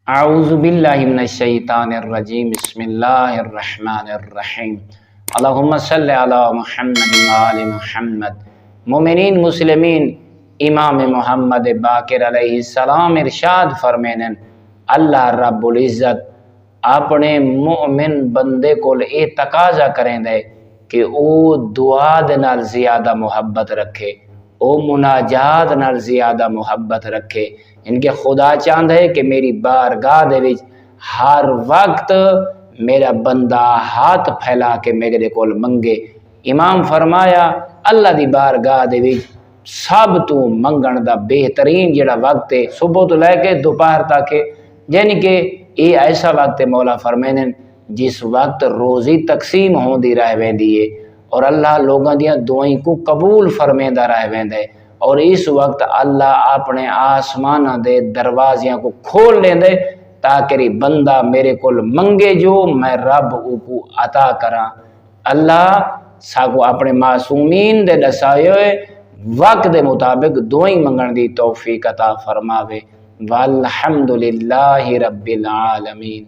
اعوذ باللہ من الشیطان الرجیم بسم اللہ الرحمن الرحیم اللہم صلی علی محمد وآل محمد۔ مومنین مسلمین امام محمد باقر علیہ السلام ارشاد فرمینن اللہ رب العزت اپنے مومن بندے کو اے تقاضا کریں دے کہ او دعا دے نال زیادہ محبت رکھے، او مناجات نال زیادہ محبت رکھے۔ ان کے خدا چاہند ہے کہ میری بارگاہ دے وچ ہر وقت میرا بندہ ہاتھ پھیلا کے میرے کول منگے۔ امام فرمایا اللہ دی بارگاہ دے وچ سب تو منگن دا بہترین جڑا وقت ہے صبح تو لے کے دوپہر تک، یعنی کہ یہ ایسا وقت ہے مولا فرمینن جس وقت روزی تقسیم ہوندی رہ ویندی ہے اور اللہ لوگاں دیاں دعائیں کو قبول فرمیندا رہ ویندا ہے، اور اس وقت اللہ اپنے آسمان دے دروازیاں کو کھول لیندے تاکہ بندہ میرے کول منگے جو میں رب کو عطا کراں۔ اللہ ساکو اپنے معصومین دے دسائے ہوئے وقت دے مطابق دعائیں منگن دی توفیق عطا فرماوے۔ والحمدللہ رب العالمین۔